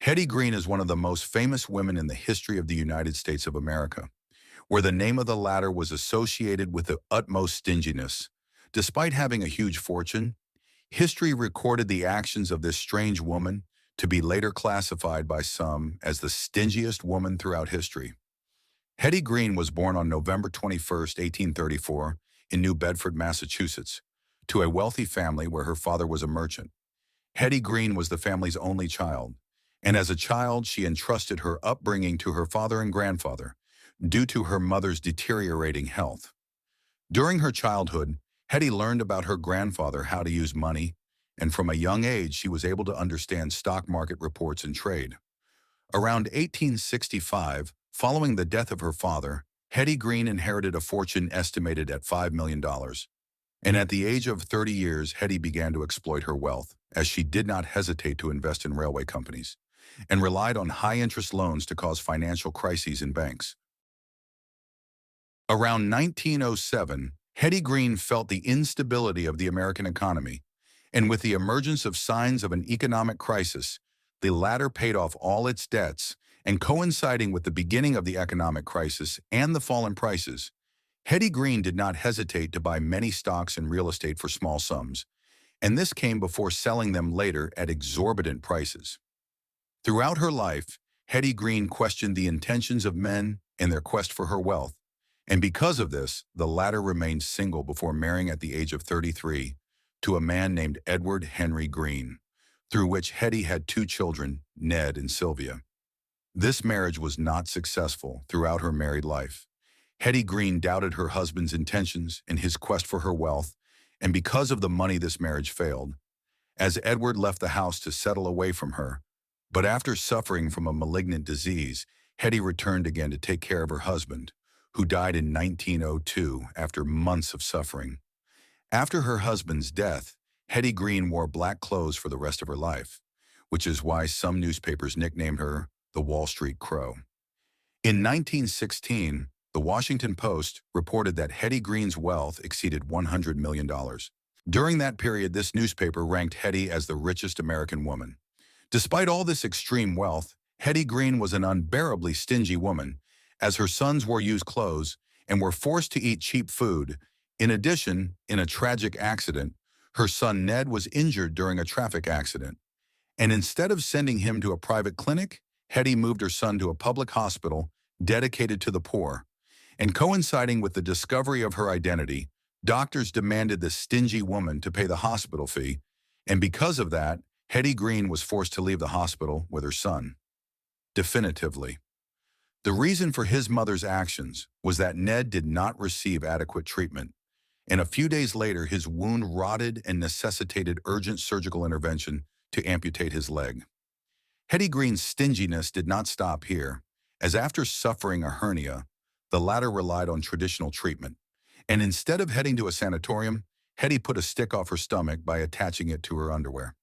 Hetty Green is one of the most famous women in the history of the United States of America, where the name of the latter was associated with the utmost stinginess. Despite having a huge fortune, history recorded the actions of this strange woman to be later classified by some as the stingiest woman throughout history. Hetty Green was born on November 21, 1834, in New Bedford, Massachusetts, to a wealthy family where her father was a merchant. Hetty Green was the family's only child, and as a child she entrusted her upbringing to her father and grandfather due to her mother's deteriorating health. During her childhood, Hetty learned about her grandfather how to use money, and from a young age she was able to understand stock market reports and trade. Around 1865, following the death of her father, Hetty Green inherited a fortune estimated at $5 million. And at the age of 30 years, Hetty began to exploit her wealth, as she did not hesitate to invest in railway companies, and relied on high-interest loans to cause financial crises in banks. Around 1907, Hetty Green felt the instability of the American economy, and with the emergence of signs of an economic crisis, the latter paid off all its debts, and coinciding with the beginning of the economic crisis and the fall in prices, Hetty Green did not hesitate to buy many stocks and real estate for small sums, and this came before selling them later at exorbitant prices. Throughout her life, Hetty Green questioned the intentions of men in their quest for her wealth, and because of this, the latter remained single before marrying at the age of 33 to a man named Edward Henry Green, through which Hetty had two children, Ned and Sylvia. This marriage was not successful throughout her married life. Hetty Green doubted her husband's intentions in his quest for her wealth, and because of the money this marriage failed, as Edward left the house to settle away from her. But after suffering from a malignant disease, Hetty returned again to take care of her husband, who died in 1902 after months of suffering. After her husband's death, Hetty Green wore black clothes for the rest of her life, which is why some newspapers nicknamed her the Wall Street Crow. In 1916, the Washington Post reported that Hetty Green's wealth exceeded $100 million. During that period, this newspaper ranked Hetty as the richest American woman. Despite all this extreme wealth, Hetty Green was an unbearably stingy woman, as her sons wore used clothes and were forced to eat cheap food. In addition, in a tragic accident, her son Ned was injured during a traffic accident. And instead of sending him to a private clinic, Hetty moved her son to a public hospital dedicated to the poor. And coinciding with the discovery of her identity, doctors demanded the stingy woman to pay the hospital fee, and because of that, Hetty Green was forced to leave the hospital with her son. Definitively. The reason for his mother's actions was that Ned did not receive adequate treatment, and a few days later his wound rotted and necessitated urgent surgical intervention to amputate his leg. Hetty Green's stinginess did not stop here, as after suffering a hernia, the latter relied on traditional treatment, and instead of heading to a sanatorium, Hetty put a stick off her stomach by attaching it to her underwear.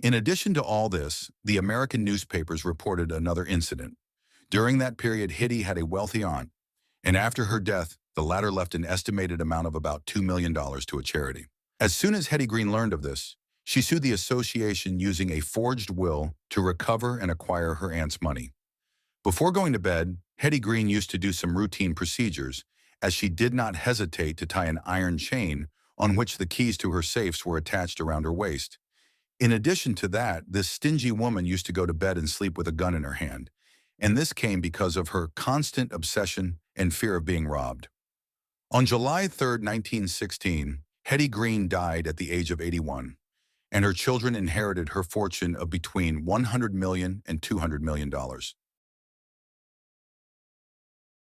In addition to all this, the American newspapers reported another incident. During that period, Hetty had a wealthy aunt, and after her death, the latter left an estimated amount of about $2 million to a charity. As soon as Hetty Green learned of this, she sued the association using a forged will to recover and acquire her aunt's money. Before going to bed, Hetty Green used to do some routine procedures, as she did not hesitate to tie an iron chain on which the keys to her safes were attached around her waist. In addition to that, this stingy woman used to go to bed and sleep with a gun in her hand, and this came because of her constant obsession and fear of being robbed. On July 3, 1916, Hetty Green died at the age of 81, and her children inherited her fortune of between $100 million and $200 million.